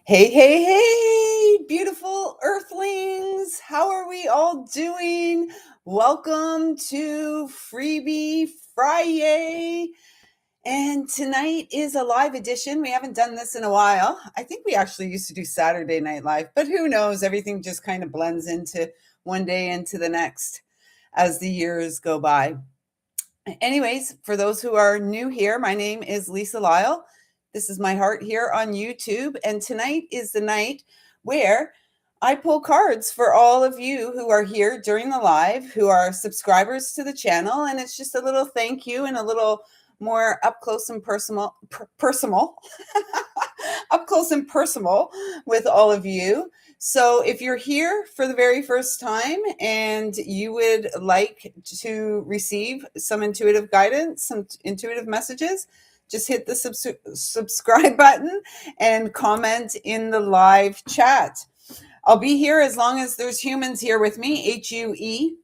Hey, hey, hey, beautiful earthlings. How are we all doing? Welcome to FriYAY. And tonight is a live edition. We haven't done this in a while. I think we actually used to do Saturday Night Live, but who knows? Everything just kind of blends into one day into the next as the years go by. Anyways, for those who are new here, my name is lisalyle. This is my heart here on YouTube, and tonight is the night where I pull cards for all of you who are here during the live, who are subscribers to the channel, and it's just a little thank you and a little more up close and personal, up close and personal with all of you. So, if you're here for the very first time and you would like to receive some intuitive guidance, some intuitive messages, just hit the subscribe button and comment in the live chat. I'll be here as long as there's humans here with me, HUE.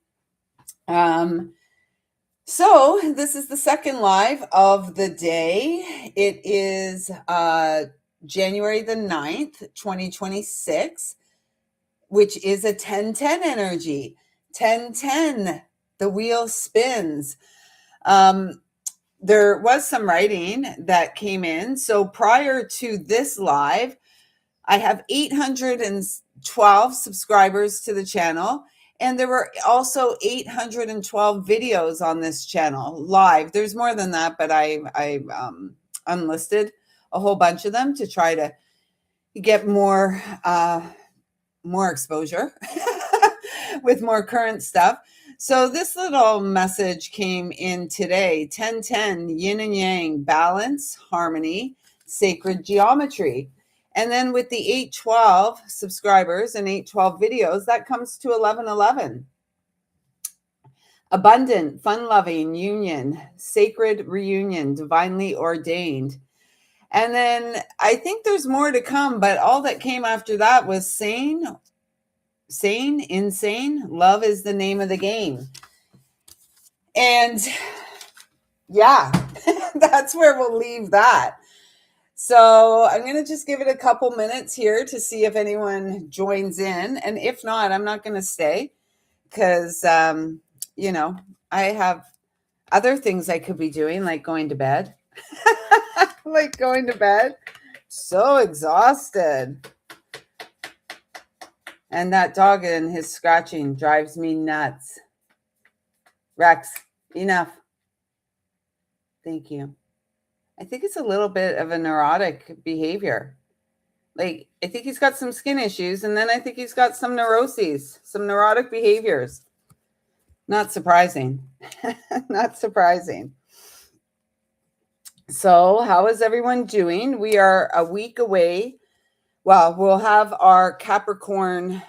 So, this is the second live of the day. It is January the 9th, 2026. Which is a 1010 energy. 1010, the wheel spins. There was some writing that came in. So prior to this live, I have 812 subscribers to the channel. And there were also 812 videos on this channel live. There's more than that, but I unlisted a whole bunch of them to try to get more exposure with more current stuff. So this little message came in today. 1010, yin and yang, balance, harmony, sacred geometry. And then with the 812 subscribers and 812 videos, that comes to 1111. Abundant, fun-loving, union, sacred reunion, divinely ordained. And then I think there's more to come, but all that came after that was sane, insane. Love is the name of the game. And yeah, that's where we'll leave that. So I'm going to just give it a couple minutes here to see if anyone joins in. And if not, I'm not going to stay because, I have other things I could be doing, like going to bed. So exhausted. And that dog and his scratching drives me nuts. Rex, enough. Thank you. I think it's a little bit of a neurotic behavior. Like, I think he's got some skin issues, and then I think he's got some neuroses, some neurotic behaviors. Not surprising. Not surprising. So, how is everyone doing? We are a week away. Well, we'll have our Capricorn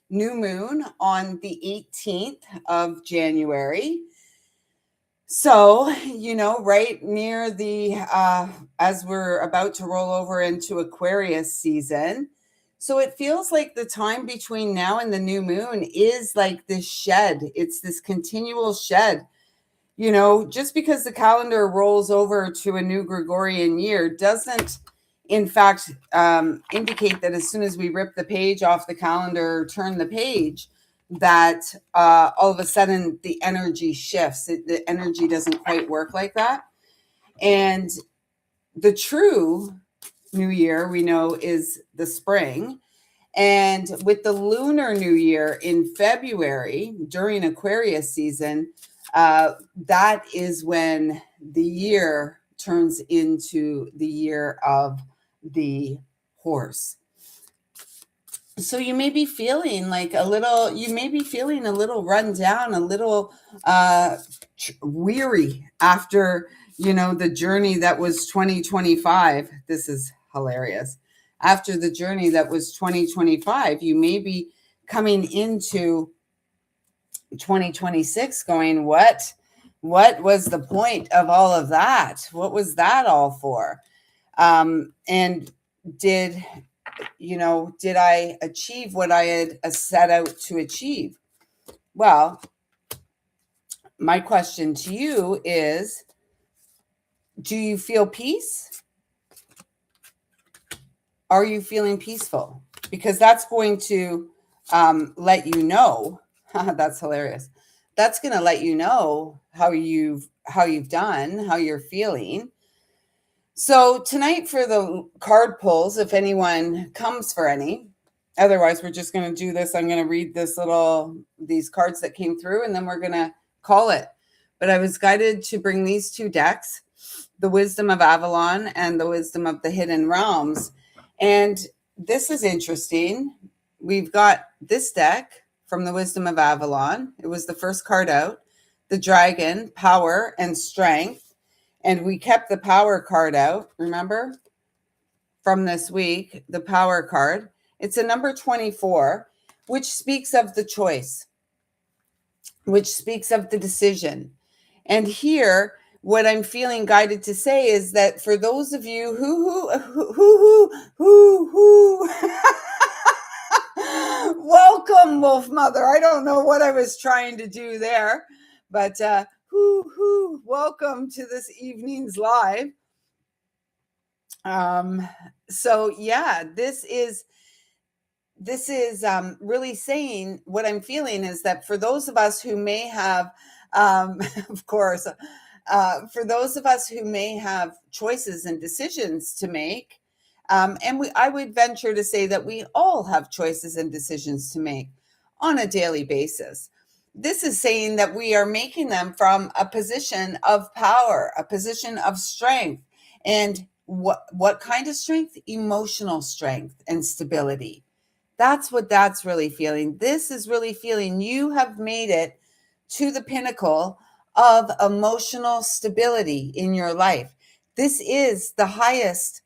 new moon on the 18th of January. So, right near the, as we're about to roll over into Aquarius season. So it feels like the time between now and the new moon is like this shed. It's this continual shed. Just because the calendar rolls over to a new Gregorian year doesn't, in fact, indicate that as soon as we rip the page off the calendar, turn the page, that all of a sudden the energy shifts. The energy doesn't quite work like that. And the true new year, we know, is the spring. And with the lunar new year in February during Aquarius season, that is when the year turns into the year of the horse. So you may be feeling like a little run down, a little weary after, the journey that was 2025. This is hilarious. After the journey that was 2025, you may be coming into 2026 going, what was the point of all of that? What was that all for? And did I achieve what I had set out to achieve? Well, my question to you is, do you feel peace? Are you feeling peaceful? Because that's going to let you know. That's hilarious. That's going to let you know how you've done, how you're feeling. So tonight for the card pulls, if anyone comes for any, otherwise we're just going to do this. I'm going to read these cards that came through, and then we're going to call it. But I was guided to bring these two decks, the Wisdom of Avalon and the Wisdom of the Hidden Realms. And this is interesting. We've got this deck from the Wisdom of Avalon. It was the first card out, the Dragon, Power and Strength. And we kept the Power card out, remember? From this week, the Power card. It's a number 24, which speaks of the choice, which speaks of the decision. And here, what I'm feeling guided to say is that for those of you who welcome, Wolf Mother. I don't know what I was trying to do there, but welcome to this evening's live. So yeah, this is really saying what I'm feeling is that for those of us who may have, of course, for those of us who may have choices and decisions to make, I would venture to say that we all have choices and decisions to make on a daily basis. This is saying that we are making them from a position of power, a position of strength. And what kind of strength? Emotional strength and stability. That's what that's really feeling. This is really feeling you have made it to the pinnacle of emotional stability in your life. This is the highest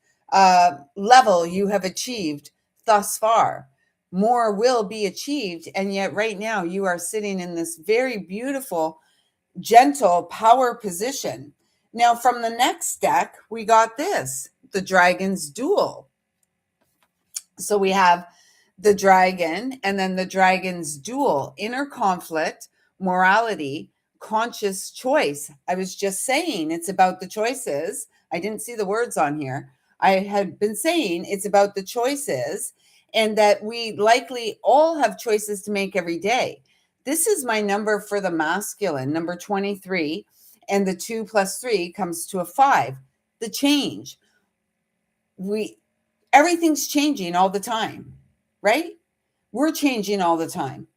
level you have achieved thus far. More will be achieved. And yet right now you are sitting in this very beautiful, gentle power position. Now from the next deck, we got this, the Dragon's Duel. So we have the Dragon and then the Dragon's Duel, inner conflict, morality, conscious choice. I was just saying it's about the choices. I didn't see the words on here. I had been saying it's about the choices and that we likely all have choices to make every day. This is my number for the masculine, number 23, and the 2 + 3 comes to a 5. The change. Everything's changing all the time, right? We're changing all the time.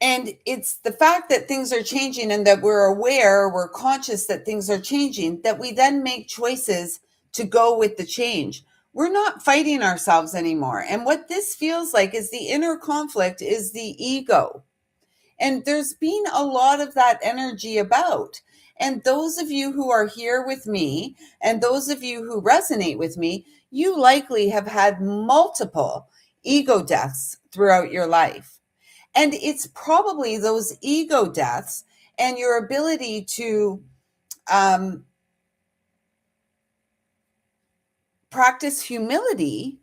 And it's the fact that things are changing and that we're aware, we're conscious that things are changing, that we then make choices to go with the change. We're not fighting ourselves anymore. And what this feels like is the inner conflict is the ego. And there's been a lot of that energy about. And those of you who are here with me and those of you who resonate with me, you likely have had multiple ego deaths throughout your life. And it's probably those ego deaths and your ability to practice humility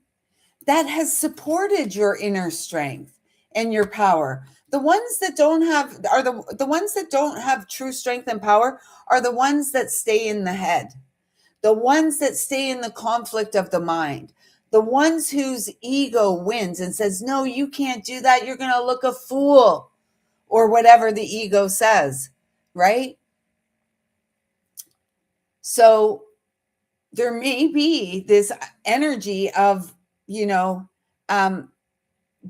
that has supported your inner strength and your power. The ones that don't have the ones that don't have true strength and power are the ones that stay in the head, the ones that stay in the conflict of the mind, the ones whose ego wins and says, no, you can't do that. You're going to look a fool, or whatever the ego says, right? So there may be this energy of,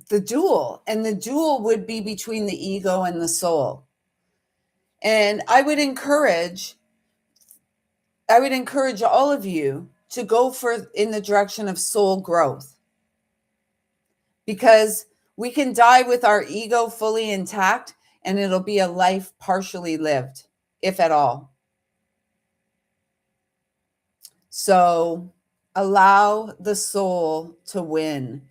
the duel, and the duel would be between the ego and the soul. And I would encourage all of you to go in the direction of soul growth, because we can die with our ego fully intact and it'll be a life partially lived, if at all. So allow the soul to win.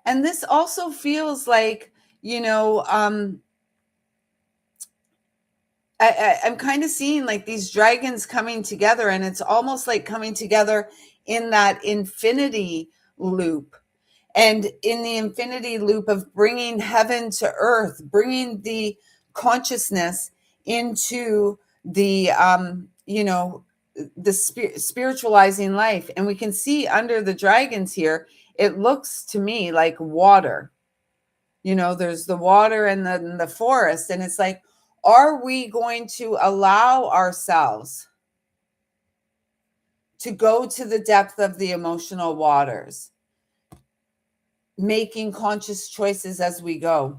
And this also feels like, I'm kind of seeing like these dragons coming together, and it's almost like coming together in that infinity loop. And in the infinity loop of bringing heaven to earth, bringing the consciousness into the, the spiritualizing life. And we can see under the dragons here, it looks to me like water. There's the water and the forest. And it's like, are we going to allow ourselves to go to the depth of the emotional waters, making conscious choices as we go?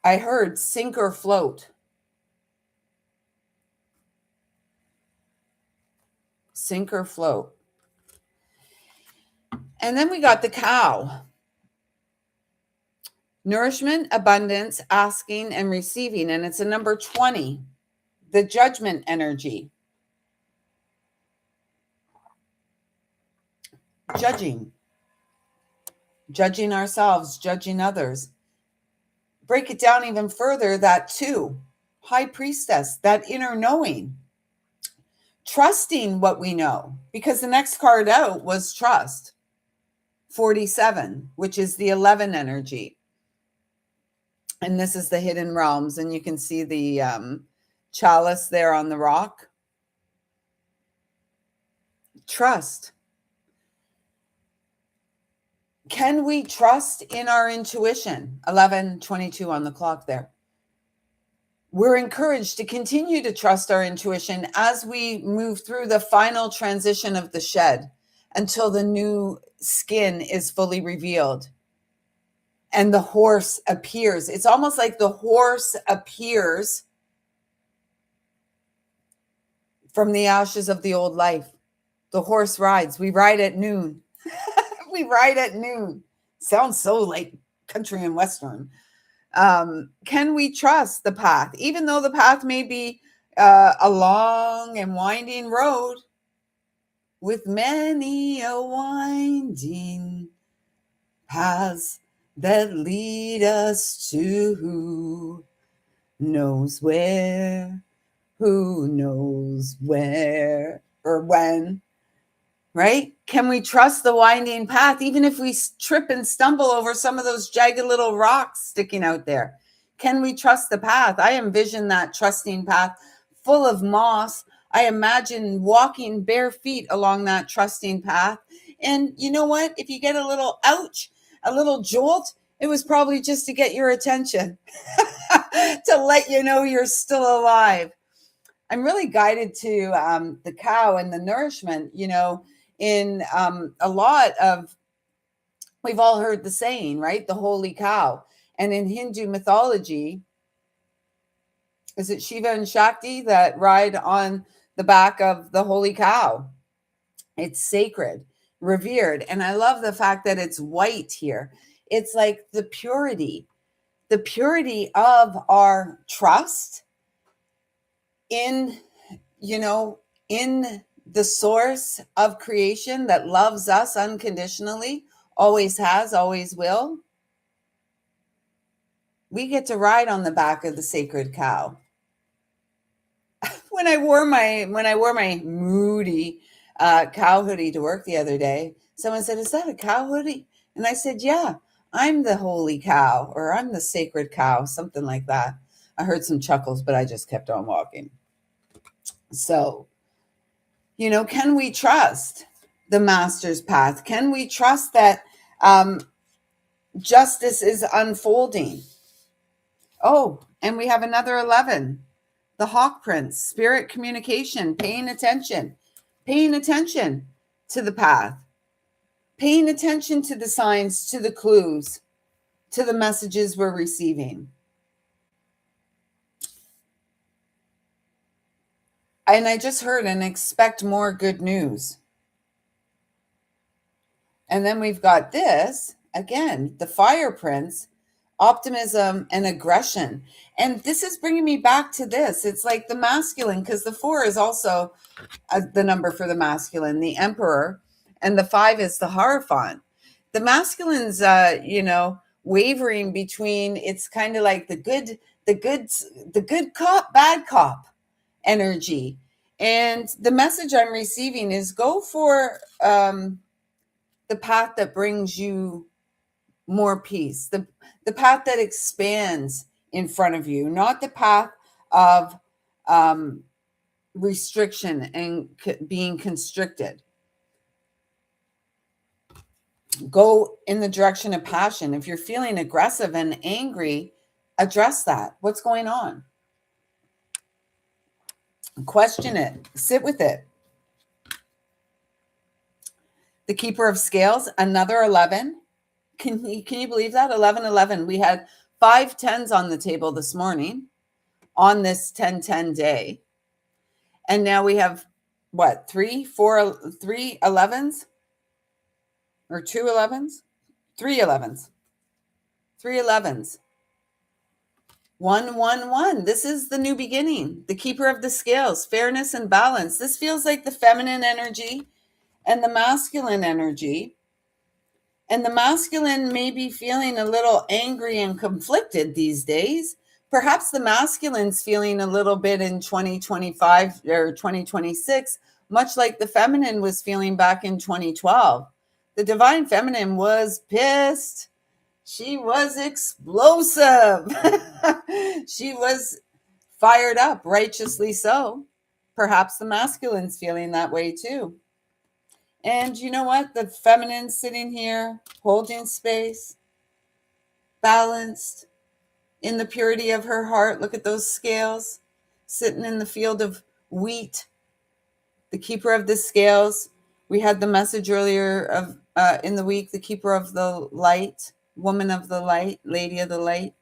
I heard sink or float. Sink or float. And then we got the cow. Nourishment, abundance, asking, and receiving. And it's a number 20, the judgment energy. Judging ourselves, judging others. Break it down even further, that 2, high priestess, that inner knowing. Trusting what we know, because the next card out was trust. 47, which is the 11 energy. And this is the hidden realms. And you can see the chalice there on the rock. Trust. Can we trust in our intuition? 11:22 on the clock there. We're encouraged to continue to trust our intuition as we move through the final transition of the shed until the new skin is fully revealed and the horse appears. It's almost like the horse appears from the ashes of the old life. The horse rides. We ride at noon. We ride at noon. Sounds so like country and western. Can we trust the path? Even though the path may be a long and winding road with many a winding paths that lead us to who knows where or when, right? Can we trust the winding path, even if we trip and stumble over some of those jagged little rocks sticking out there? Can we trust the path? I envision that trusting path full of moss. I imagine walking bare feet along that trusting path. And you know what? If you get a little ouch, a little jolt, it was probably just to get your attention, to let you know you're still alive. I'm really guided to the cow and the nourishment, in a lot of, we've all heard the saying, right? The holy cow. And in Hindu mythology, is it Shiva and Shakti that ride on the back of the holy cow? It's sacred, revered. And I love the fact that it's white here. It's like the purity of our trust in, in the source of creation that loves us unconditionally, always has, always will. We get to ride on the back of the sacred cow. When I wore my moody cow hoodie to work the other day, someone said, "Is that a cow hoodie?" And I said, "Yeah, I'm the holy cow, or I'm the sacred cow," something like that. I heard some chuckles, but I just kept on walking. So, can we trust the master's path? Can we trust that justice is unfolding? Oh, and we have another 11, the Hawk Prince, spirit communication, paying attention to the path, paying attention to the signs, to the clues, to the messages we're receiving. And I just heard, and expect more good news. And then we've got this, again, the Fire Prince, optimism and aggression. And this is bringing me back to this. It's like the masculine, because the 4 is also the number for the masculine, the Emperor, and the 5 is the Hierophant. The masculine's, wavering between, it's kind of like the good cop, bad cop energy. And the message I'm receiving is go for the path that brings you more peace, the path that expands in front of you, not the path of restriction and being constricted. Go in the direction of passion. If you're feeling aggressive and angry, address that. What's going on? Question it. Sit with it. The Keeper of Scales, another 11. Can you believe that? 11, 11. We had 5 10s on the table this morning on this 10-10 day. And now we have what? 3 11s? Or 2 11s? 3 11s. 3 11s. 1 1 1. This is the new beginning. The Keeper of the Scales, fairness and balance. This feels like the feminine energy and the masculine energy. And the masculine may be feeling a little angry and conflicted these days. Perhaps the masculine's feeling a little bit in 2025 or 2026, much like the feminine was feeling back in 2012. The divine feminine was pissed. She was explosive. She was fired up, righteously so. Perhaps the masculine's feeling that way too. And you know what? The feminine's sitting here, holding space, balanced, in the purity of her heart. Look at those scales, sitting in the field of wheat. The Keeper of the Scales. We had the message earlier of in the week, the Keeper of the Light, Woman of the Light, Lady of the Light.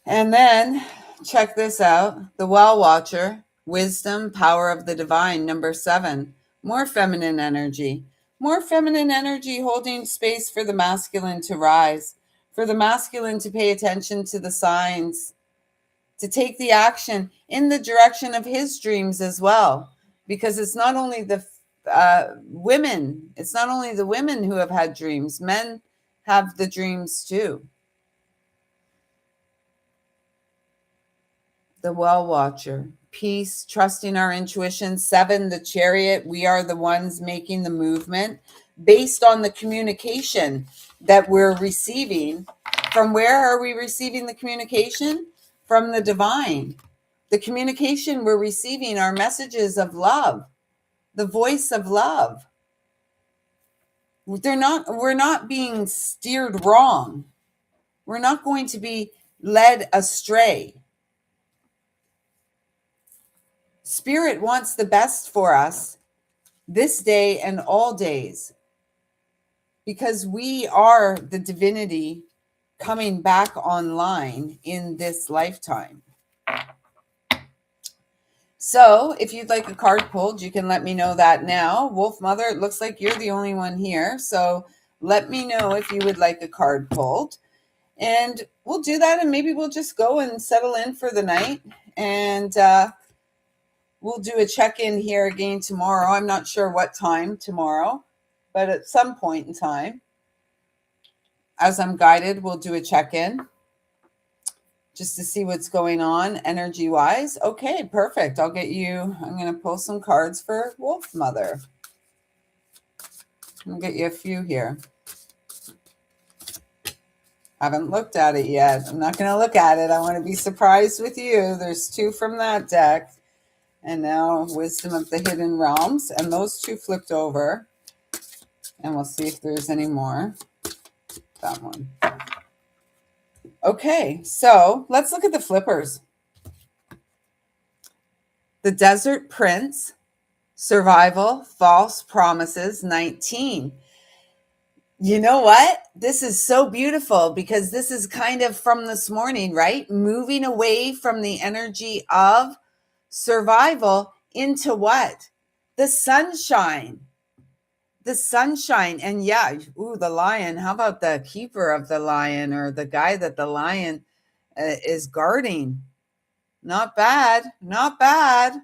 And then check this out. The Well Watcher, Wisdom, Power of the Divine, number 7. More feminine energy. More feminine energy holding space for the masculine to rise, for the masculine to pay attention to the signs, to take the action in the direction of his dreams as well. Because it's not only the women, it's not only the women who have had dreams, men have the dreams too. The Well Watcher, peace, trusting our intuition. 7, the Chariot. We are the ones making the movement based on the communication that we're receiving. From where are we receiving the communication? From the divine. The communication we're receiving are messages of love, the voice of love. We're not being steered wrong. We're not going to be led astray. Spirit wants the best for us this day and all days, because we are the divinity coming back online in this lifetime. So if you'd like a card pulled, you can let me know that now. Wolf Mother, it looks like you're the only one here. So let me know if you would like a card pulled. And we'll do that, and maybe we'll just go and settle in for the night. And we'll do a check-in here again tomorrow. I'm not sure what time tomorrow, but at some point in time, as I'm guided, we'll do a check-in just to see what's going on energy-wise. Okay, perfect. I'm going to pull some cards for Wolf Mother. I'm going to get you a few here. Haven't looked at it yet. I'm not going to look at it. I want to be surprised with you. There's 2 from that deck. And now Wisdom of the Hidden Realms. And those 2 flipped over. And we'll see if there's any more. That one. Okay, so let's look at the flippers. The Desert Prince, Survival, False Promises, 19. You know what? This is so beautiful, because this is kind of from this morning, right? Moving away from the energy of survival into what? The sunshine. The sunshine. And yeah, the lion. How about the keeper of the lion, or the guy that the lion is guarding? Not bad. Not bad.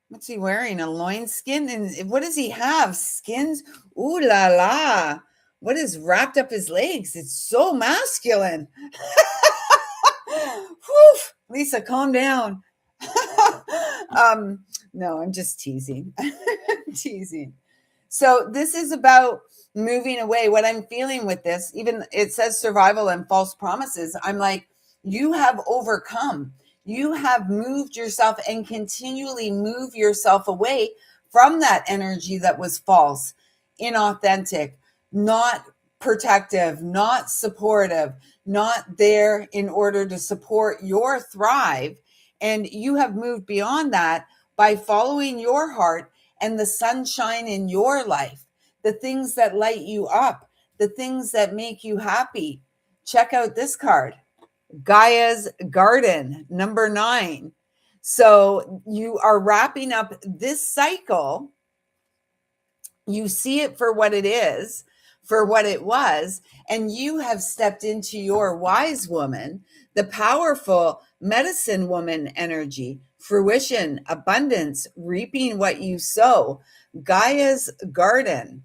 What's he wearing? A loinskin? And what does he have? Skins? Ooh la la. What is wrapped up his legs? It's so masculine. Whew. Lisa, calm down. No, I'm just teasing. Teasing. So this is about moving away. What I'm feeling with this, even it says survival and false promises. I'm like, You have overcome. You have moved yourself and continually move yourself away from that energy that was false, inauthentic, not protective, not supportive, not there in order to support your thrive. And you have moved beyond that by following your heart and the sunshine in your life, the things that light you up, the things that make you happy. Check out this card, Gaia's Garden, number 9. So you are wrapping up this cycle. You see it for what it is, for what it was, and you have stepped into your wise woman, the powerful medicine woman energy, fruition, abundance, reaping what you sow, Gaia's Garden.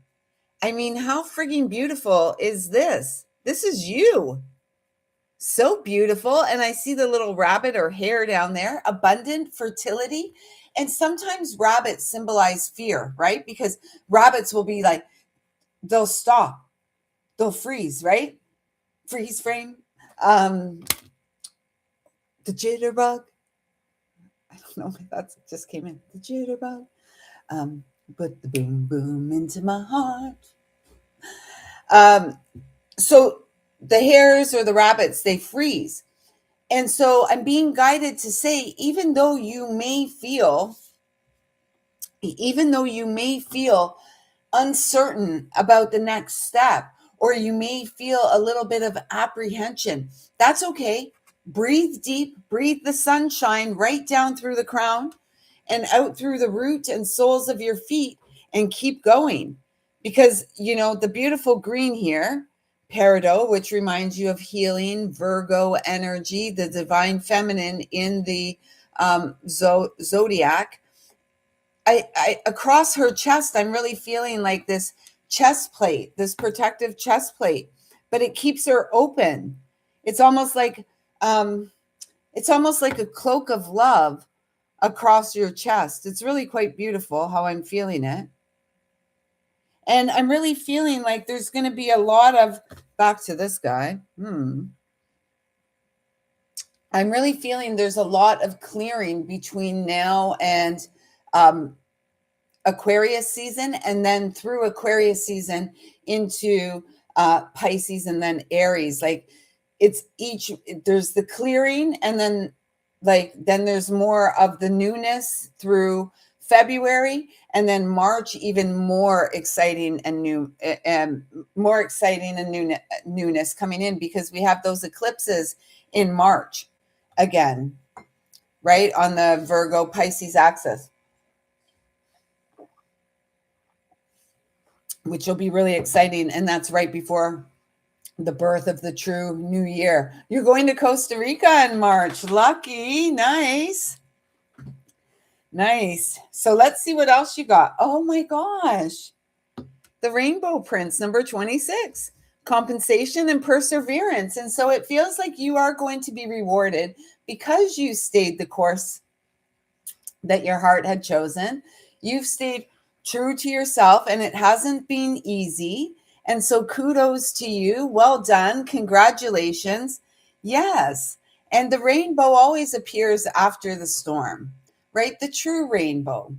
I mean, how freaking beautiful is this? This is you. So beautiful. And I see the little rabbit or hare down there, abundant fertility. And sometimes rabbits symbolize fear, right? Because rabbits will be like, they'll stop, they'll freeze, right? Freeze frame. The jitterbug. I don't know, that just came in. The jitterbug. Put the boom boom into my heart. So the hares or the rabbits, they freeze. And so I'm being guided to say, even though you may feel uncertain about the next step, or you may feel a little bit of apprehension, that's okay. Breathe deep, breathe the sunshine right down through the crown and out through the root and soles of your feet, and keep going. Because, the beautiful green here, peridot, which reminds you of healing, Virgo energy, the divine feminine in the zodiac. I across her chest, I'm really feeling like this chest plate, this protective chest plate, but it keeps her open. It's almost like a cloak of love across your chest. It's really quite beautiful how I'm feeling it. And I'm really feeling like there's going to be a lot of, back to this guy. I'm really feeling there's a lot of clearing between now and Aquarius season, and then through Aquarius season into Pisces and then Aries. Like there's the clearing, and then there's more of the newness through February, and then March even more exciting and newness coming in, because we have those eclipses in March again, right on the Virgo Pisces axis, which will be really exciting. And that's right before the birth of the true new year. You're going to Costa Rica in March. Lucky. Nice. So let's see what else you got. Oh my gosh. The Rainbow Prince, number 26. Compensation and perseverance. And so it feels like you are going to be rewarded because you stayed the course that your heart had chosen. You've stayed true to yourself, and it hasn't been easy. And so kudos to you. Well done. Congratulations. Yes. And the rainbow always appears after the storm, right? The true rainbow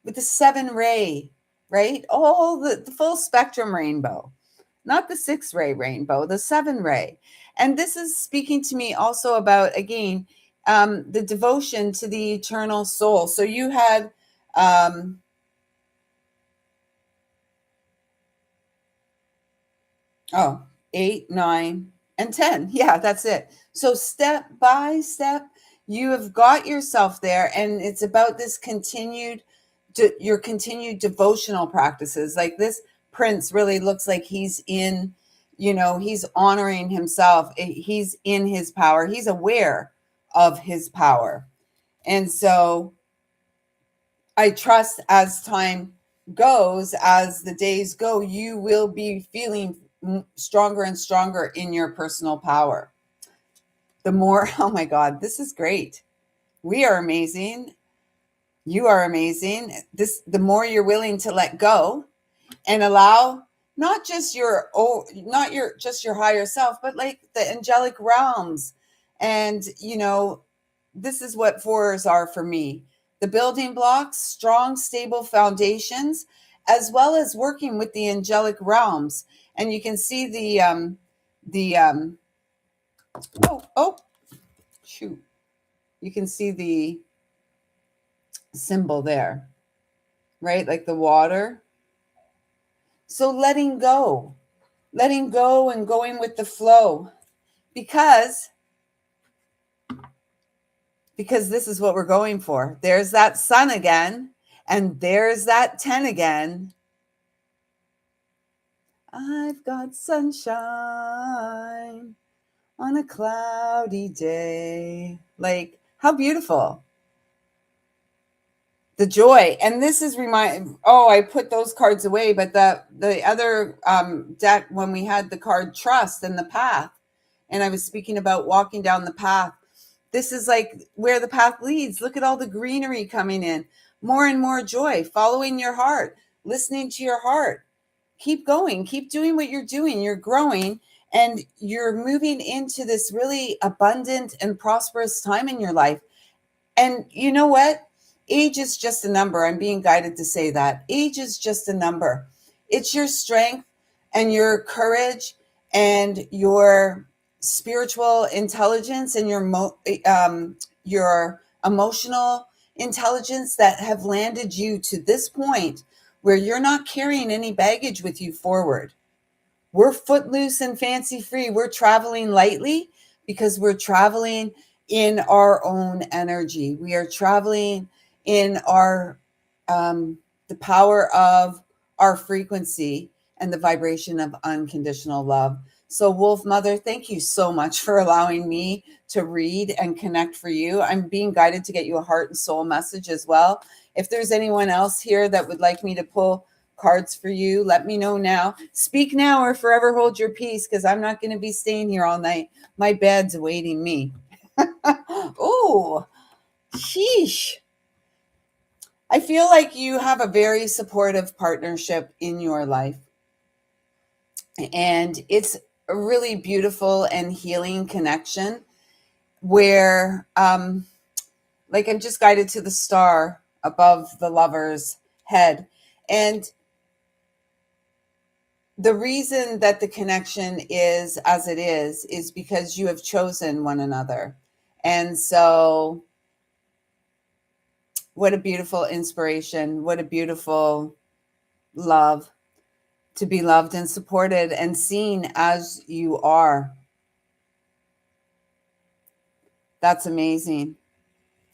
with the 7-ray, right? All the full spectrum rainbow, not the 6-ray rainbow, the 7-ray. And this is speaking to me also about, again, the devotion to the eternal soul. So you had 8, 9, and 10. Yeah, that's it. So step by step, you have got yourself there, and it's about this your continued devotional practices. Like this prince really looks like he's in, he's honoring himself. He's in his power. He's aware of his power. And so I trust as time goes, as the days go, you will be feeling stronger and stronger in your personal power. The more, oh my God, this is great. We are amazing. You are amazing. The more you're willing to let go and allow just your higher self, but like the angelic realms And, this is what fours are for me. The building blocks, strong, stable foundations, as well as working with the angelic realms. And you can see the, oh, shoot. You can see the symbol there, right? Like the water. So letting go and going with the flow, because this is what we're going for. There's that sun again, and there's that 10 again. I've got sunshine on a cloudy day. Like, how beautiful. The joy. And this is I put those cards away, but the other deck, when we had the card trust and the path, and I was speaking about walking down the path, this is like where the path leads. Look at all the greenery coming in. More and more joy, following your heart, listening to your heart. Keep going, keep doing what you're doing. You're growing and you're moving into this really abundant and prosperous time in your life. And you know what? Age is just a number. I'm being guided to say that. Age is just a number. It's your strength and your courage and your spiritual intelligence and your emotional intelligence that have landed you to this point where you're not carrying any baggage with you forward. We're footloose and fancy free. We're traveling lightly because we're traveling in our own energy. We are traveling in our the power of our frequency and the vibration of unconditional love. So Wolf Mother, thank you so much for allowing me to read and connect for you. I'm being guided to get you a heart and soul message as well. If there's anyone else here that would like me to pull cards for you, let me know now. Speak now or forever hold your peace, because I'm not going to be staying here all night. My bed's awaiting me. Oh, sheesh. I feel like you have a very supportive partnership in your life. And it's a really beautiful and healing connection where, like, I'm just guided to the star above the lover's head. And the reason that the connection is as it is because you have chosen one another. And so what a beautiful inspiration. What a beautiful love to be loved and supported and seen as you are. That's amazing.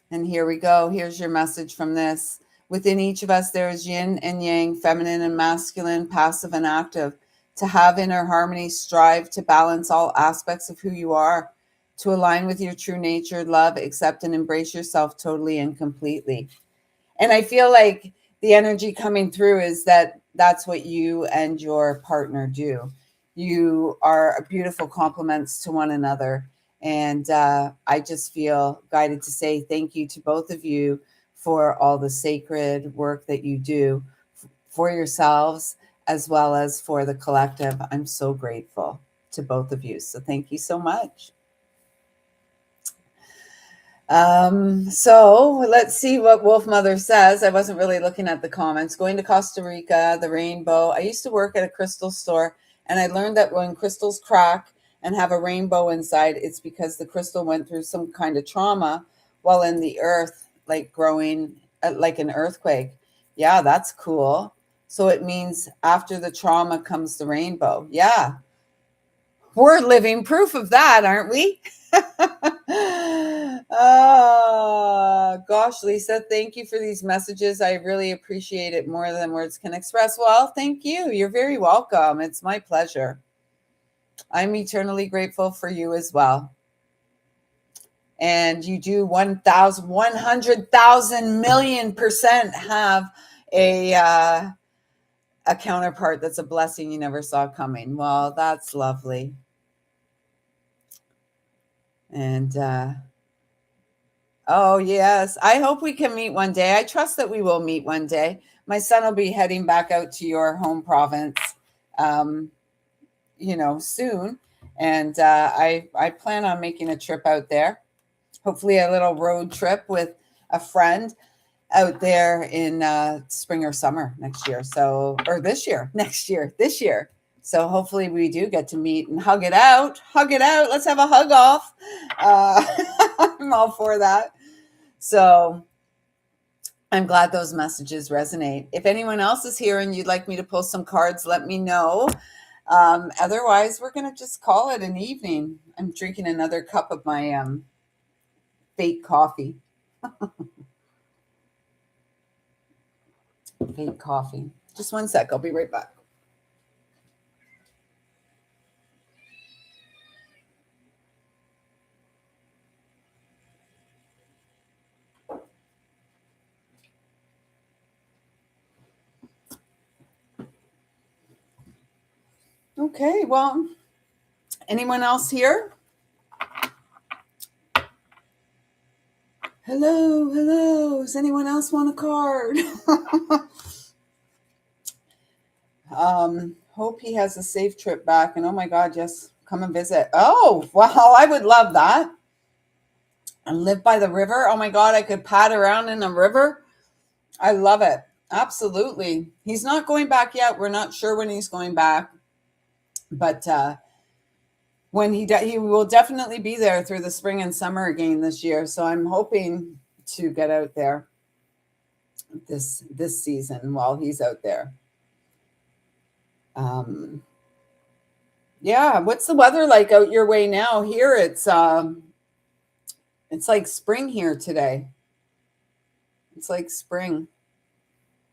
And here we go. Here's your message from this. Within each of us, there is yin and yang, feminine and masculine, passive and active. To have inner harmony, strive to balance all aspects of who you are, to align with your true nature, love, accept, and embrace yourself totally and completely. And I feel like the energy coming through is that that's what you and your partner do. You are beautiful complements to one another. And I just feel guided to say thank you to both of you for all the sacred work that you do for yourselves as well as for the collective. I'm so grateful to both of you. So thank you so much. So let's see what Wolf Mother says. I wasn't really looking at the comments. Going to Costa Rica, the rainbow. I used to work at a crystal store, and I learned that when crystals crack and have a rainbow inside, it's because the crystal went through some kind of trauma while in the earth, like growing like an earthquake. Yeah, that's cool. So it means after the trauma comes the rainbow. Yeah. We're living proof of that, aren't we? Oh, gosh, Lisa, thank you for these messages. I really appreciate it more than words can express. Well, thank you. You're very welcome. It's my pleasure. I'm eternally grateful for you as well. And you do 1,000, 100,000 million% have a counterpart that's a blessing you never saw coming. Well, that's lovely. And oh, yes, I hope we can meet one day. I trust that we will meet one day. My son will be heading back out to your home province, soon. And I plan on making a trip out there, hopefully a little road trip with a friend out there in spring or summer next year. So, or this year, next year, this year. So hopefully we do get to meet and hug it out. Hug it out. Let's have a hug off. I'm all for that. So I'm glad those messages resonate. If anyone else is here and you'd like me to pull some cards, let me know. Otherwise, we're going to just call it an evening. I'm drinking another cup of my fake coffee. Fake coffee. Just one sec. I'll be right back. Okay, well, anyone else here? Hello, hello. Does anyone else want a card? Hope he has a safe trip back. And oh my God, yes, come and visit. Oh, wow, I would love that. And live by the river. Oh my God, I could pad around in the river. I love it. Absolutely. He's not going back yet. We're not sure when he's going back. But when he will definitely be there through the spring and summer again this year. So I'm hoping to get out there this season while he's out there. Yeah, what's the weather like out your way now? Here it's like spring here today. It's like spring.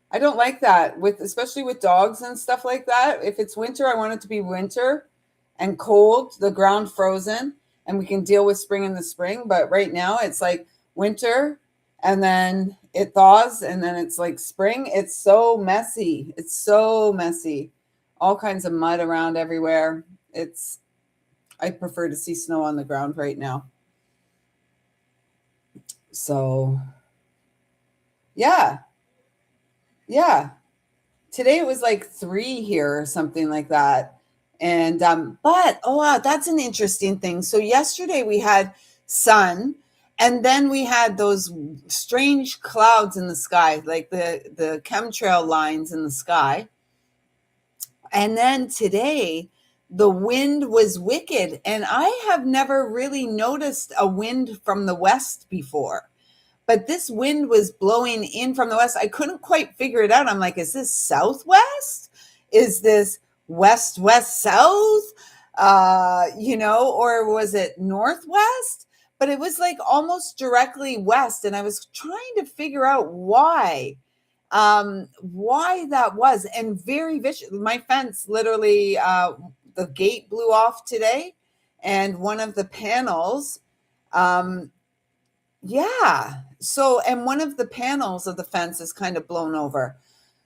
I don't like that especially with dogs and stuff like that. If it's winter, I want it to be winter and cold, the ground frozen, and we can deal with spring in the spring. But right now it's like winter and then it thaws and then it's like spring. It's so messy. It's so messy. All kinds of mud around everywhere. I prefer to see snow on the ground right now. So yeah. Yeah. Today it was like 3 here or something like that. And but oh wow, that's an interesting thing. So yesterday we had sun and then we had those strange clouds in the sky, like the chemtrail lines in the sky. And then today the wind was wicked, and I have never really noticed a wind from the west before. But this wind was blowing in from the west. I couldn't quite figure it out. I'm like, is this southwest? Is this west, west, south? Or was it northwest? But it was like almost directly west. And I was trying to figure out why that was. And very vicious. My fence literally, the gate blew off today. And one of the panels, yeah. So, and one of the panels of the fence is kind of blown over.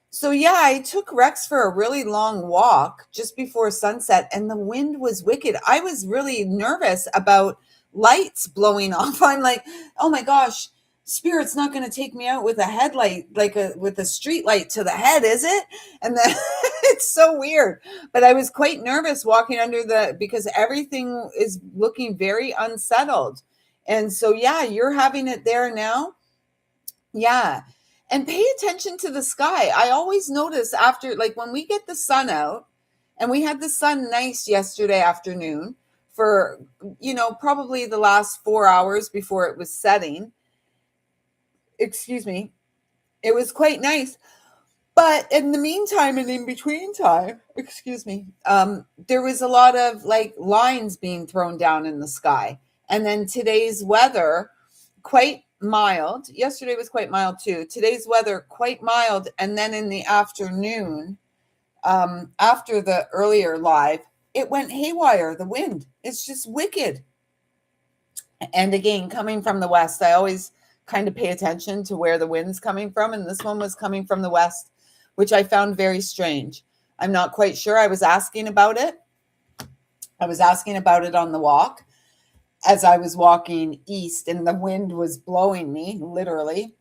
So, yeah, I took Rex for a really long walk just before sunset, and the wind was wicked. I was really nervous about lights blowing off. I'm like, oh my gosh, Spirit's not going to take me out with a headlight, with a street light to the head, is it? And then it's so weird. But I was quite nervous walking because everything is looking very unsettled. And so, yeah, you're having it there now. Yeah. And pay attention to the sky. I always notice after, like when we get the sun out, and we had the sun nice yesterday afternoon for, probably the last 4 hours before it was setting. Excuse me. It was quite nice. But in the meantime and in between time, excuse me, there was a lot of like lines being thrown down in the sky. And then today's weather, quite mild. Yesterday was quite mild too. Today's weather, quite mild. And then in the afternoon, after the earlier live, it went haywire. The wind, it's just wicked. And again, coming from the west, I always kind of pay attention to where the wind's coming from. And this one was coming from the west, which I found very strange. I'm not quite sure. I was asking about it. I was asking about it on the walk as I was walking east, and the wind was blowing me, literally.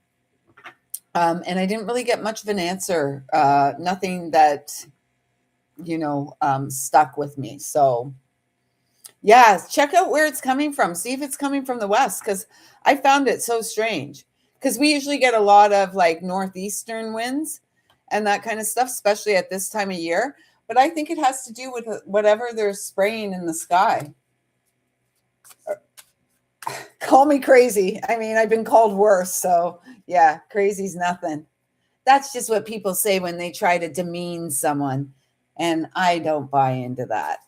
And I didn't really get much of an answer. Nothing that, stuck with me. So, Yeah, check out where it's coming from. See if it's coming from the west, because I found it so strange. Because we usually get a lot of like northeastern winds and that kind of stuff, especially at this time of year. But I think it has to do with whatever they're spraying in the sky. Call me crazy. I mean, I've been called worse. So yeah, crazy's nothing. That's just what people say when they try to demean someone. And I don't buy into that.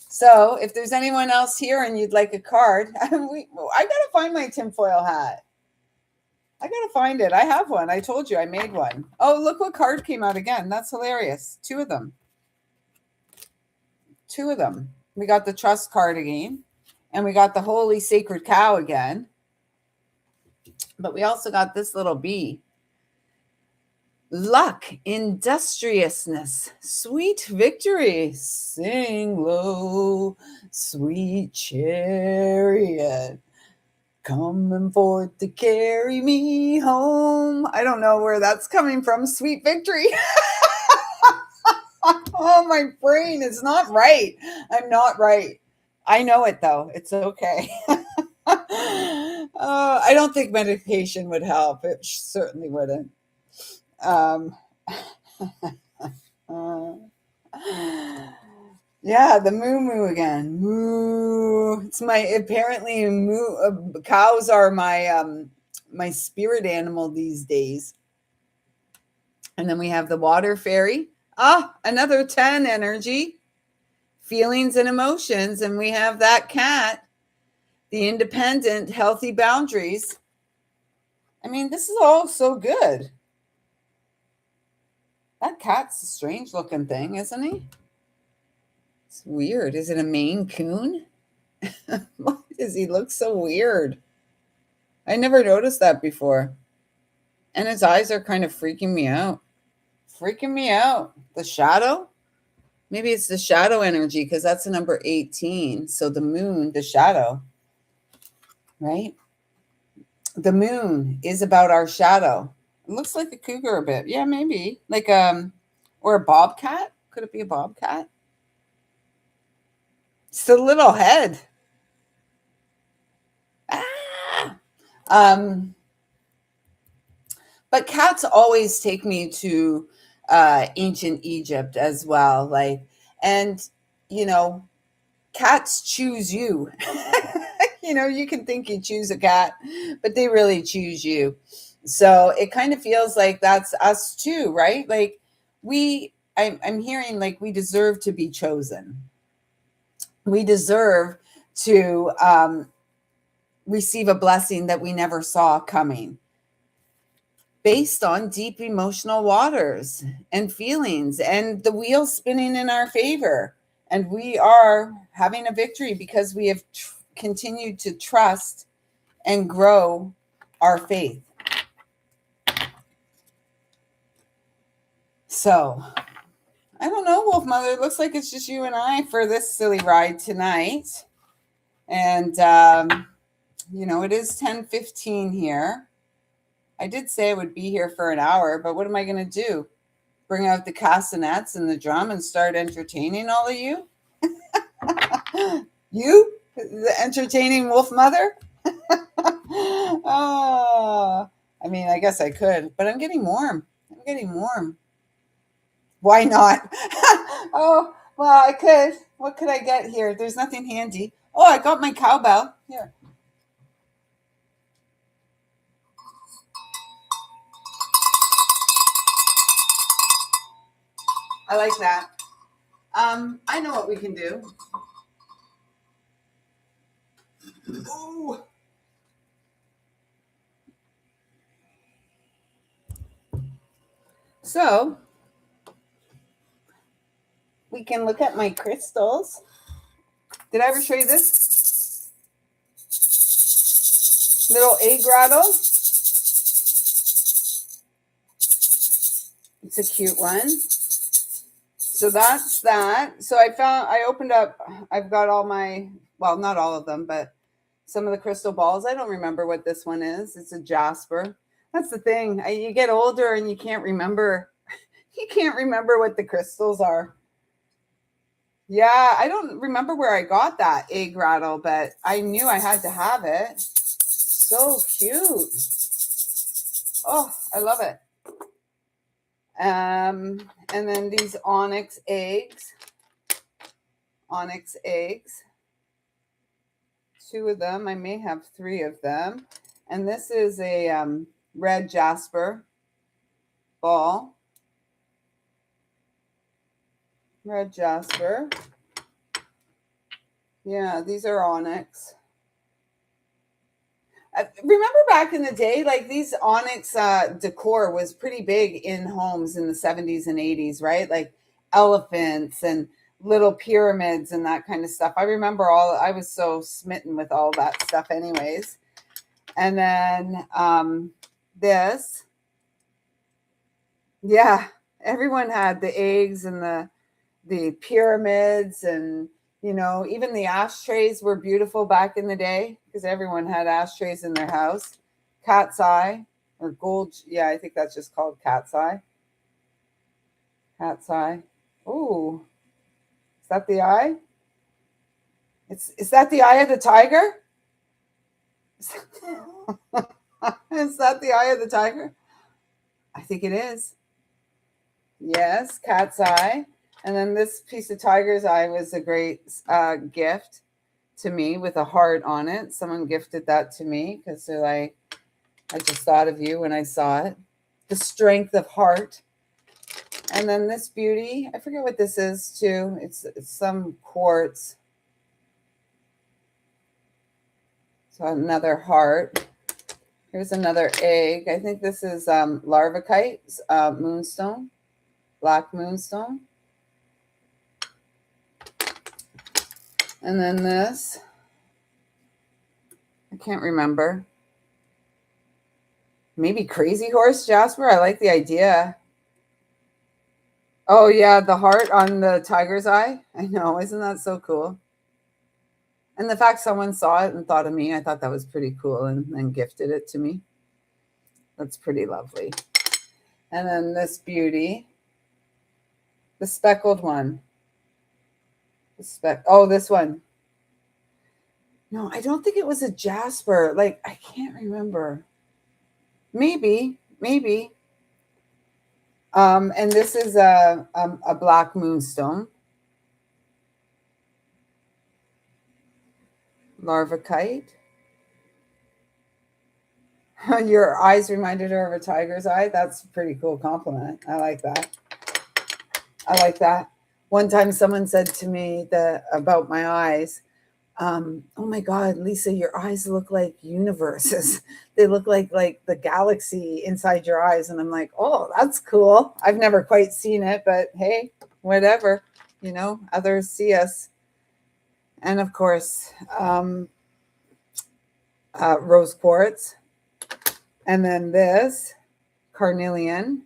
So if there's anyone else here and you'd like a card, I got to find my tinfoil hat. I got to find it. I have one. I told you I made one. Oh, look what card came out again. That's hilarious. Two of them. We got the trust card again, and we got the holy sacred cow again. But we also got this little bee. Luck, industriousness, sweet victory, sing low, sweet chariot, coming forth to carry me home. I don't know where that's coming from, sweet victory. Oh, my brain is not right. I'm not right. I know it though. It's okay. I don't think medication would help. It certainly wouldn't. Um, uh, yeah, the moo again. Moo. It's my apparently moo. Cows are my spirit animal these days. And then we have the water fairy. Ah, another 10 energy, feelings and emotions, and we have that cat, the independent, healthy boundaries. I mean, this is all so good. That cat's a strange looking thing, isn't he? It's weird. Is it a Maine Coon? Why does he look so weird? I never noticed that before. And his eyes are kind of freaking me out. The shadow? Maybe it's the shadow energy because that's the number 18. So the moon, the shadow, right? The moon is about our shadow. It looks like a cougar a bit. Yeah, maybe. Like or a bobcat? Could it be a bobcat? It's the little head. Ah! But cats always take me to ancient Egypt as well. Like, and you know, cats choose you. You can think you choose a cat, but they really choose you. So it kind of feels like that's us too, right? Like I'm hearing like we deserve to be chosen. We deserve to receive a blessing that we never saw coming based on deep emotional waters and feelings and the wheel spinning in our favor. And we are having a victory because we have continued to trust and grow our faith. So, I don't know, Wolf Mother. It looks like it's just you and I for this silly ride tonight. And, it is 10:15 here. I did say I would be here for an hour, but what am I going to do? Bring out the castanets and the drum and start entertaining all of you? You? The entertaining Wolf Mother? Oh, I mean, I guess I could, but I'm getting warm. Why not? Oh, well, I could. What could I get here? There's nothing handy. Oh, I got my cowbell. Here. I like that. I know what we can do. Ooh. So, we can look at my crystals. Did I ever show you this? Little egg rattle. It's a cute one. So that's that. So I opened up, I've got all my, well, not all of them, but some of the crystal balls. I don't remember what this one is. It's a jasper. That's the thing. You get older and you can't remember. You can't remember what the crystals are. Yeah, I don't remember where I got that egg rattle, but I knew I had to have it. So cute. Oh, I love it. And then these onyx eggs. Onyx eggs. 2 of them. I may have 3 of them. And this is a red jasper ball. Red jasper. Yeah, these are onyx. Remember back in the day, like these onyx decor was pretty big in homes in the 70s and 80s, right? Like elephants and little pyramids and that kind of stuff. I remember I was so smitten with all that stuff, anyways. And then this, yeah, everyone had the eggs and the pyramids, and even the ashtrays were beautiful back in the day because everyone had ashtrays in their house. Cat's eye or gold, yeah, I think that's just called cat's eye. Cat's eye. Oh, is that the eye? Is that the eye of the tiger? Is that the eye of the tiger? I think it is. Yes, cat's eye. And then this piece of tiger's eye was a great gift to me with a heart on it. Someone gifted that to me because they're like, I just thought of you when I saw it. The strength of heart. And then this beauty, I forget what this is too. It's some quartz. So another heart. Here's another egg. I think this is larvacite, moonstone, black moonstone. And then this, I can't remember. Maybe crazy horse jasper. I like the idea. Oh yeah, the heart on the tiger's eye. I know, isn't that so cool? And the fact someone saw it and thought of me, I thought that was pretty cool and gifted it to me. That's pretty lovely. And then this beauty, the speckled one. Oh, this one. No, I don't think it was a jasper. Like, I can't remember. Maybe. And this is a black moonstone. Larvacite. Your eyes reminded her of a tiger's eye. That's a pretty cool compliment. I like that. One time someone said to me about my eyes, oh my God, Lisa, your eyes look like universes. They look like the galaxy inside your eyes. And I'm like, oh, that's cool. I've never quite seen it, but hey, whatever, others see us. And of course, rose quartz. And then this carnelian.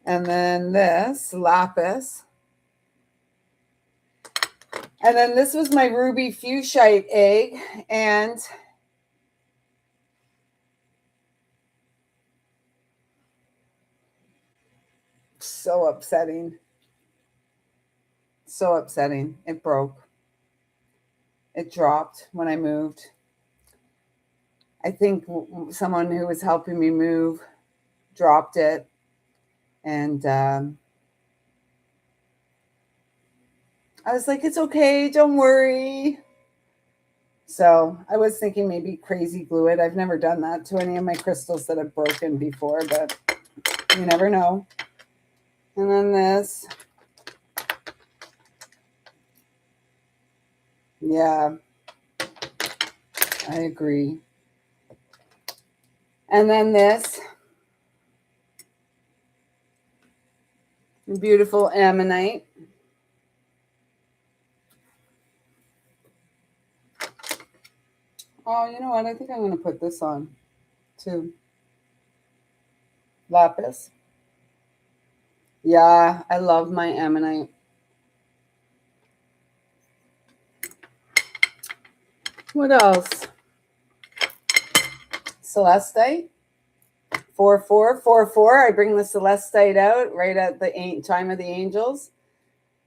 And then this lapis. And then this was my ruby fuchsite egg. And so upsetting. So upsetting. It broke. It dropped when I moved. I think someone who was helping me move dropped it. And I was like, it's okay. Don't worry. So I was thinking maybe crazy glue it. I've never done that to any of my crystals that have broken before, but you never know. And then this. Yeah, I agree. And then this beautiful ammonite. Oh, you know what? I think I'm going to put this on too. Lapis. Yeah, I love my ammonite. What else? Celestite. 4444. I bring the celestite out right at the time of the angels.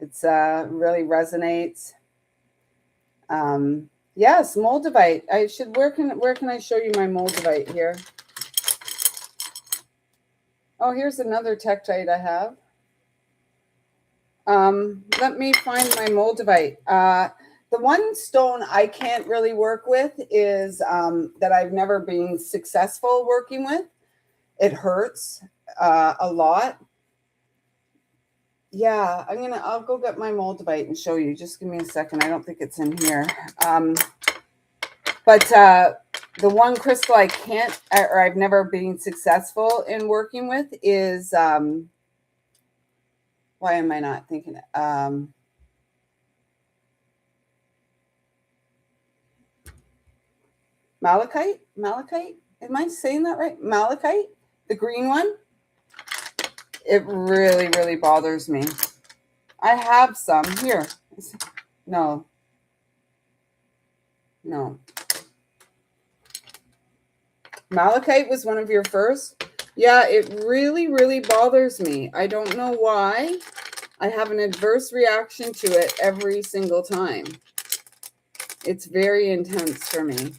It's really resonates. Yes, moldavite. I should. Where can I show you my moldavite here? Oh, here's another tektite I have. Let me find my moldavite. The one stone I can't really work with is that I've never been successful working with. It hurts a lot. Yeah, I'll go get my moldavite and show you. Just give me a second. I don't think it's in here. But the one crystal I can't, or I've never been successful in working with is, why am I not thinking it? Malachite? Malachite? Am I saying that right? Malachite? The green one? It really, really bothers me. I have some here. No. No. Malachite was one of your first? Yeah, it really, really bothers me. I don't know why. I have an adverse reaction to it every single time. It's very intense for me.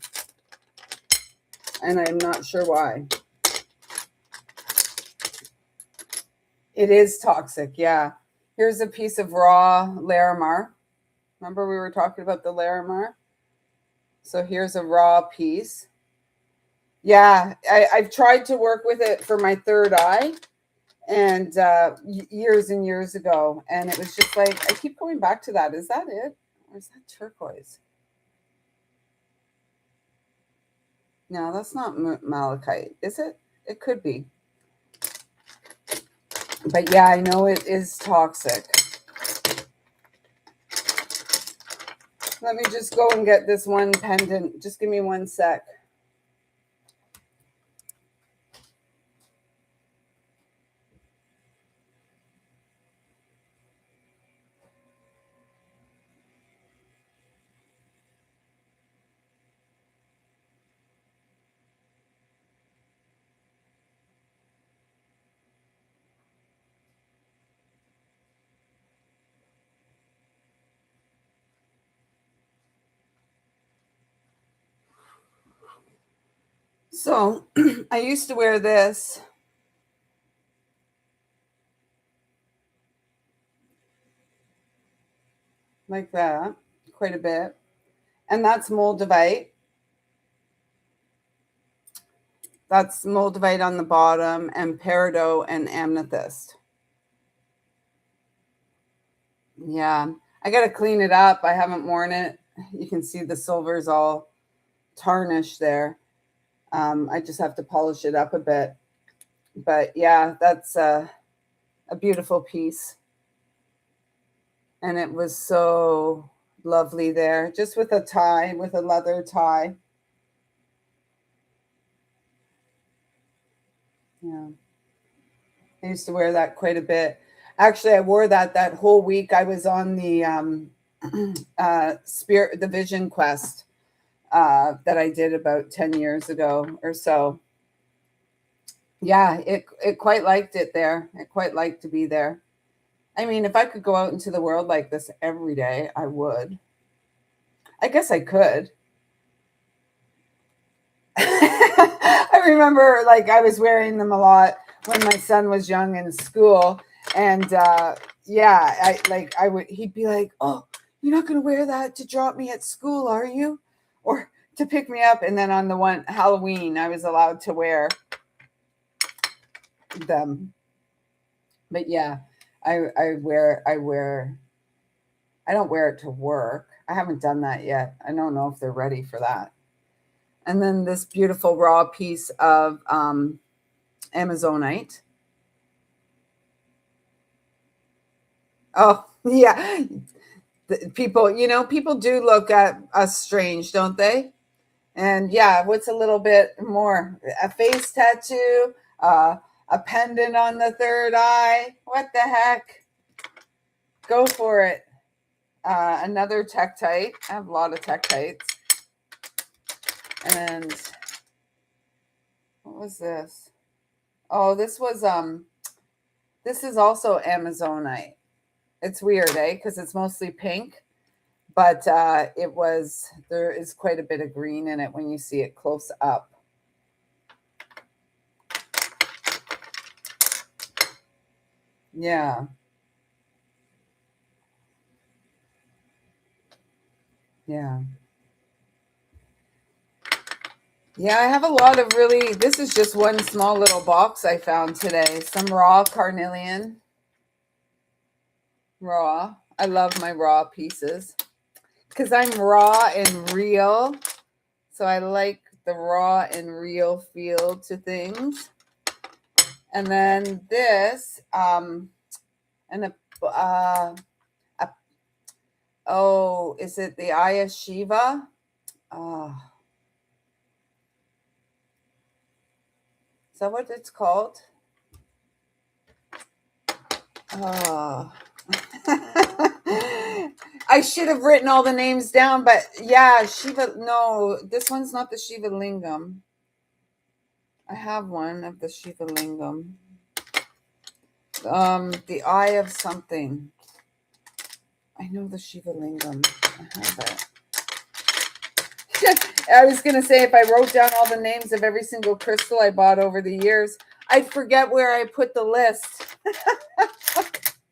And I'm not sure why. It is toxic, yeah. Here's a piece of raw Larimar. Remember we were talking about the Larimar? So here's a raw piece. Yeah, I've tried to work with it for my third eye, and years and years ago. And it was just like, I keep going back to that. Is that it? Or is that turquoise? No, that's not malachite, is it? It could be. But yeah, I know it is toxic. Let me just go and get this one pendant. Just give me one sec. So I used to wear this. Like that, quite a bit. And that's moldavite. That's moldavite on the bottom, and peridot and amethyst. Yeah, I got to clean it up. I haven't worn it. You can see the silver's all tarnished there. I just have to polish it up a bit. But yeah, that's a beautiful piece. And it was so lovely there, just with a tie, with a leather tie. Yeah. I used to wear that quite a bit. Actually, I wore that whole week. I was on the spirit, the Vision Quest that I did about 10 years ago or so. Yeah, it quite liked it there. It quite liked to be there. I mean, if I could go out into the world like this every day, I would. I guess I could. I remember like I was wearing them a lot when my son was young in school. And yeah, I would, he'd be like, "Oh, you're not going to wear that to drop me at school, are you?" Or to pick me up. And then on the one Halloween, I was allowed to wear them. But yeah, I don't wear it to work. I haven't done that yet. I don't know if they're ready for that. And then this beautiful raw piece of Amazonite. Oh, yeah. People, people do look at us strange, don't they? And yeah, what's a little bit more? A face tattoo, a pendant on the third eye. What the heck? Go for it. Another tektite. I have a lot of tektites. And what was this? Oh, this is also Amazonite. It's weird, eh? Because it's mostly pink, but there is quite a bit of green in it when you see it close up. Yeah. Yeah. Yeah, I have a lot of really, this is just one small little box I found today. Some raw carnelian. Raw. I love my raw pieces because I'm raw and real. So I like the raw and real feel to things. And then this, and a oh, is it the Eye of Shiva? Oh, is that what it's called? Oh. I should have written all the names down, but yeah, Shiva. No, this one's not the Shiva Lingam. I have one of the Shiva Lingam. The Eye of something. I know the Shiva Lingam. I have it. I was going to say, if I wrote down all the names of every single crystal I bought over the years, I'd forget where I put the list.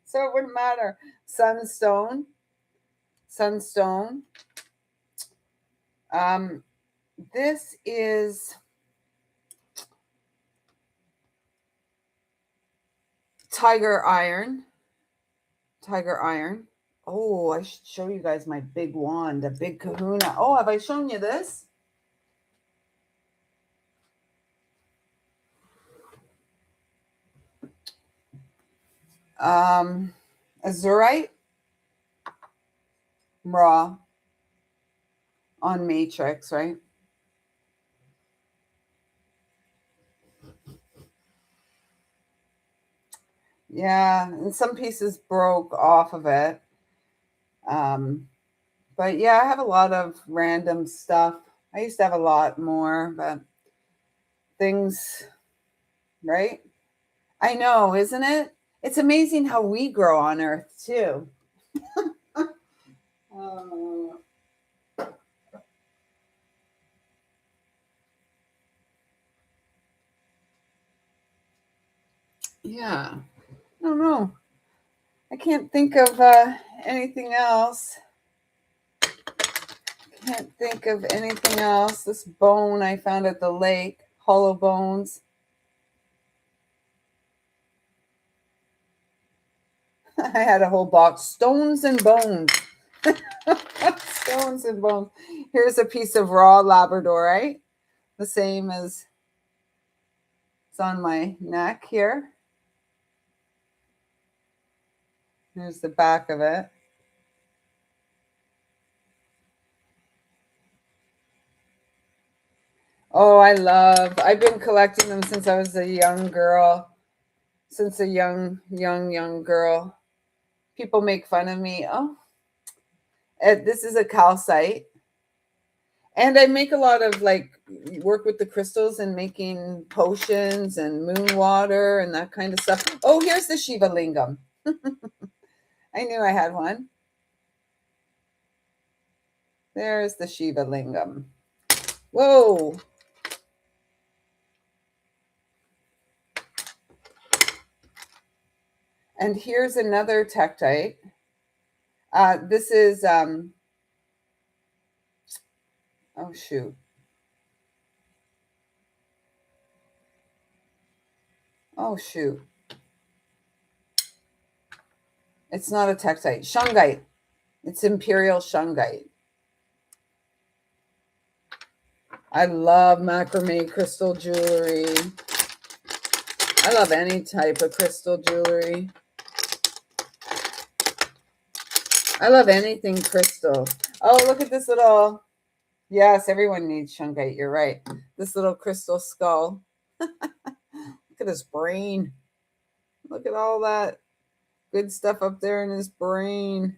So it wouldn't matter. Sunstone. This is tiger iron. Oh, I should show you guys my big wand, a big kahuna. Oh, have I shown you this? Azurite raw on matrix, right? Yeah, and some pieces broke off of it. But yeah, I have a lot of random stuff. I used to have a lot more, but things, right? I know, isn't it? It's amazing how we grow on Earth too. Uh, yeah, I don't know. I can't think of anything else. Can't think of anything else. This bone I found at the lake, hollow bones. I had a whole box, stones and bones. Stones and bones. Here's a piece of raw labradorite, the same as it's on my neck here. Here's the back of it. Oh, I've been collecting them since I was a young girl. Since a young girl. People make fun of me. Oh, this is a calcite. And I make a lot of work with the crystals and making potions and moon water and that kind of stuff. Oh, here's the Shiva Lingam. I knew I had one. There's the Shiva Lingam. Whoa. And here's another tektite. This is, oh shoot. Oh shoot. It's not a tektite. Shungite. It's imperial shungite. I love macrame crystal jewelry. I love any type of crystal jewelry. I love anything crystal. Oh, look at this little. Yes, everyone needs shungite. You're right. This little crystal skull. Look at his brain. Look at all that good stuff up there in his brain.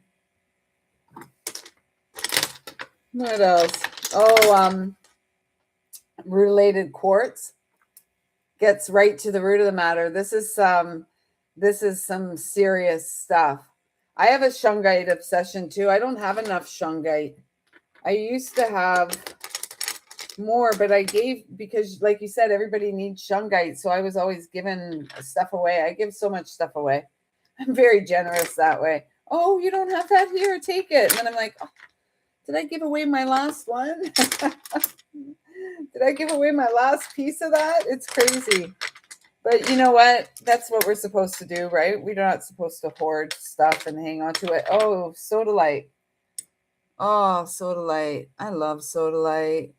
What else? Oh, related quartz gets right to the root of the matter. This is some serious stuff. I have a shungite obsession too. I don't have enough shungite. I used to have more, but I gave, because like you said, everybody needs shungite. So I was always giving stuff away. I give so much stuff away. I'm very generous that way. Oh, you don't have that here, take it. And then I'm like, oh, did I give away my last one? Did I give away my last piece of that? It's crazy. But you know what? That's what we're supposed to do, right? We're not supposed to hoard stuff and hang on to it. Oh, sodalite. Oh, sodalite. I love sodalite.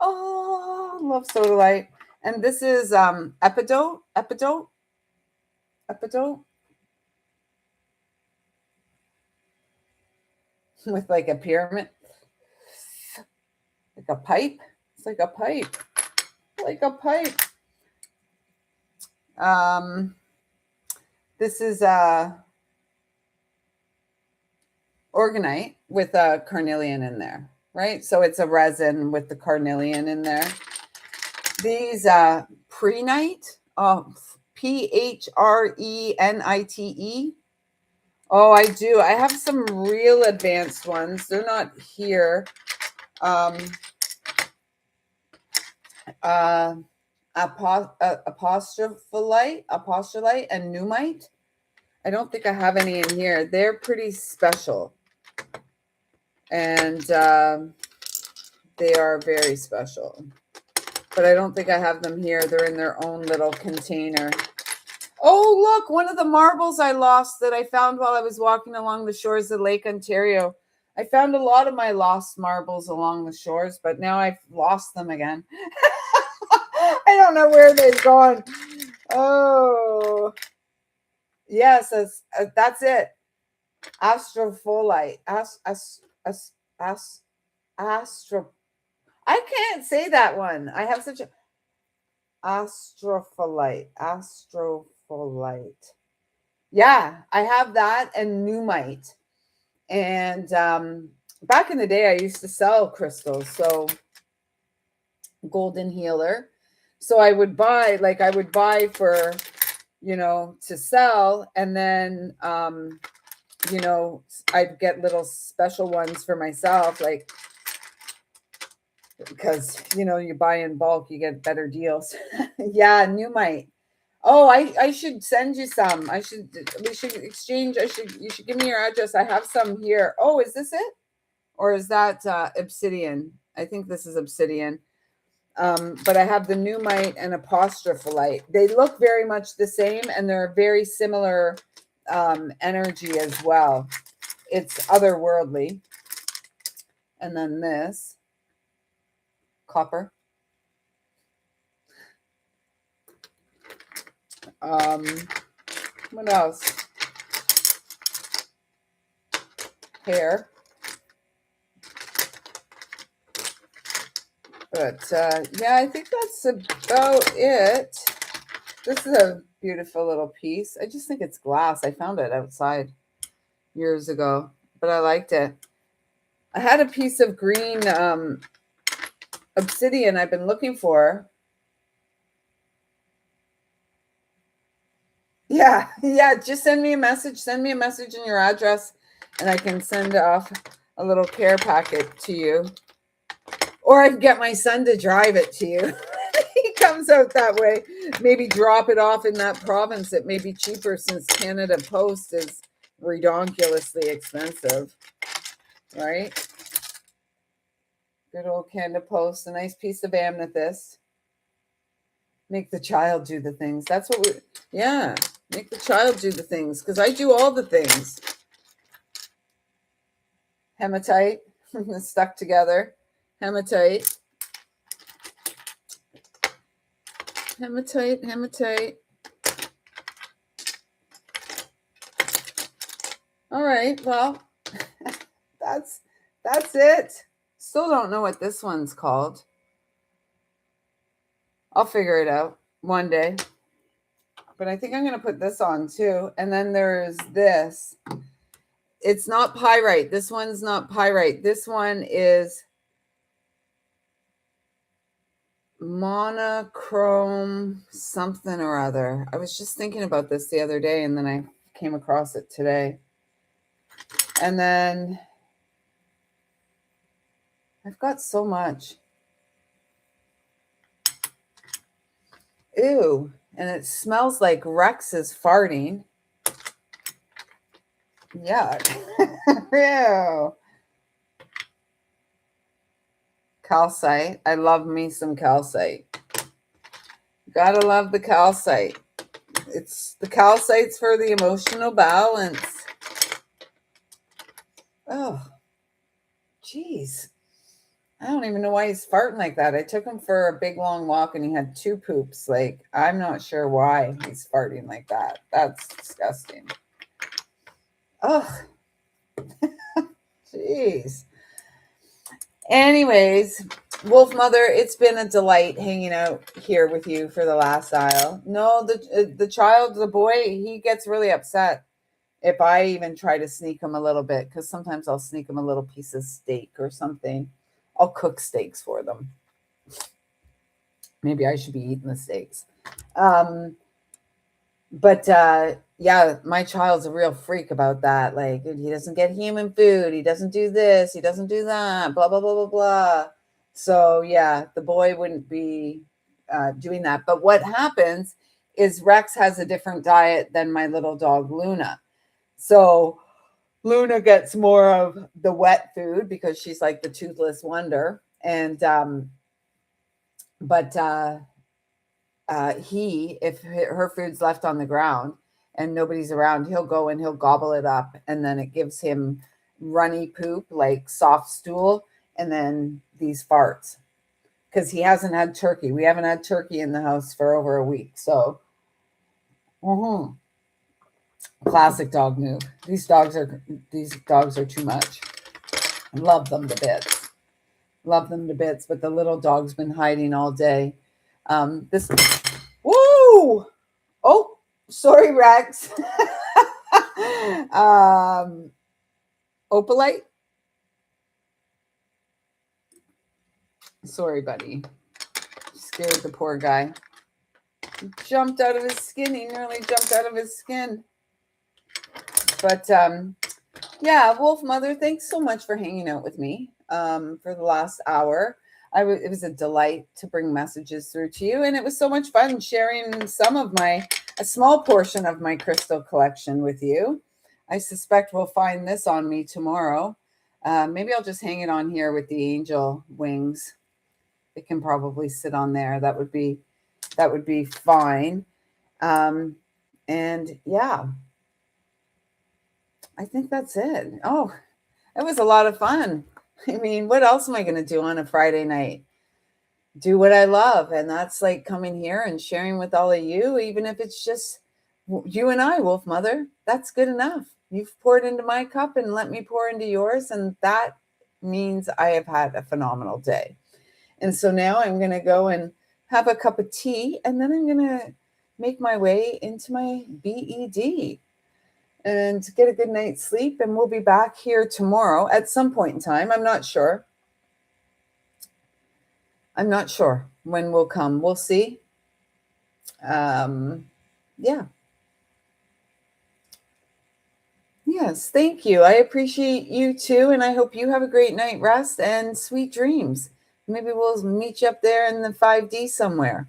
Oh, I love sodalite. And this is epidote with like a pyramid, like a pipe. It's like a pipe, like a pipe. This is orgonite with a carnelian in there, right? So it's a resin with the carnelian in there. These prenite, PHRENITE. Oh, I do. I have some real advanced ones. They're not here. Apostropholite, and numite. I don't think I have any in here. They're pretty special. And they are very special. But I don't think I have them here. They're in their own little container. Oh, look, one of the marbles I lost that I found while I was walking along the shores of Lake Ontario. I found a lot of my lost marbles along the shores, but now I've lost them again. I don't know where they've gone. Oh, yes, that's it. Astropholite. Astro. I can't say that one. I have such a astropholite. Yeah, I have that and numite. And back in the day, I used to sell crystals. So golden healer. So I would buy for, to sell. And then, I'd get little special ones for myself, like, because, you buy in bulk, you get better deals. Yeah, numite. Oh, I should send you some. We should exchange. You should give me your address. I have some here. Oh, is this it? Or is that obsidian? I think this is obsidian. But I have the numite and apostropholite. They look very much the same, and they're very similar energy as well. It's otherworldly. And then this copper. What else? Hair. But yeah, I think that's about it. This is a beautiful little piece. I just think it's glass. I found it outside years ago, but I liked it. I had a piece of green obsidian I've been looking for. Yeah, just send me a message. Send me a message and your address, and I can send off a little care packet to you. Or I can get my son to drive it to you. He comes out that way. Maybe drop it off in that province. It may be cheaper since Canada Post is redonkulously expensive, right? Good old Canada Post, a nice piece of amethyst. Make the child do the things. That's what make the child do the things, because I do all the things. Hematite, stuck together. Hematite. All right, well, that's it. Still don't know what this one's called. I'll figure it out one day. But I think I'm going to put this on too. And then there's this. It's not pyrite. This one's not pyrite. This one is monochrome something or other. I was just thinking about this the other day, and then I came across it today. And then I've got so much. Ew. And it smells like Rex is farting. Yuck. Ew. Calcite. I love me some calcite. Gotta love the calcite. It's the calcite's for the emotional balance. Oh, jeez. I don't even know why he's farting like that. I took him for a big long walk and he had 2 poops. Like, I'm not sure why he's farting like that. That's disgusting. Oh, jeez. Anyways, Wolf Mother, it's been a delight hanging out here with you for the last aisle. No, the child, the boy, he gets really upset if I even try to sneak him a little bit, because sometimes I'll sneak him a little piece of steak or something. I'll cook steaks for them. Maybe I should be eating the steaks. But yeah, my child's a real freak about that. Like, he doesn't get human food. He doesn't do this. He doesn't do that. Blah, blah, blah, blah, blah. So yeah, the boy wouldn't be doing that. But what happens is Rex has a different diet than my little dog, Luna. So Luna gets more of the wet food because she's like the toothless wonder. And, but if her food's left on the ground and nobody's around, he'll go and he'll gobble it up, and then it gives him runny poop, like soft stool, and then these farts, because he hasn't had turkey. We haven't had turkey in the house for over a week. So classic dog move. These dogs are too much. I love them to bits. But the little dog's been hiding all day. This Woo! Oh, sorry, Rex. Opalite. Sorry, buddy. Scared the poor guy. He jumped out of his skin. He nearly jumped out of his skin. But yeah, Wolf Mother, thanks so much for hanging out with me for the last hour. It was a delight to bring messages through to you, and it was so much fun sharing a small portion of my crystal collection with you. I suspect we'll find this on me tomorrow. Maybe I'll just hang it on here with the angel wings. It can probably sit on there. That would be fine. And yeah, I think that's it. Oh, it was a lot of fun. I mean, what else am I going to do on a Friday night? Do what I love. And that's like coming here and sharing with all of you, even if it's just you and I, Wolf Mother. That's good enough. You've poured into my cup and let me pour into yours. And that means I have had a phenomenal day. And so now I'm going to go and have a cup of tea, and then I'm going to make my way into my BED and get a good night's sleep. And we'll be back here tomorrow at some point in time. I'm not sure when we'll come. We'll see. Yeah. Yes, thank you. I appreciate you too. And I hope you have a great night rest and sweet dreams. Maybe we'll meet you up there in the 5D somewhere.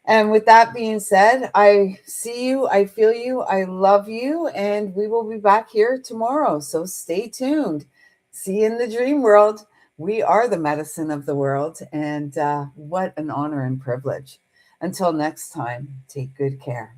And with that being said, I see you, I feel you, I love you, and we will be back here tomorrow. So stay tuned. See you in the dream world. We are the medicine of the world, and what an honor and privilege. Until next time, take good care.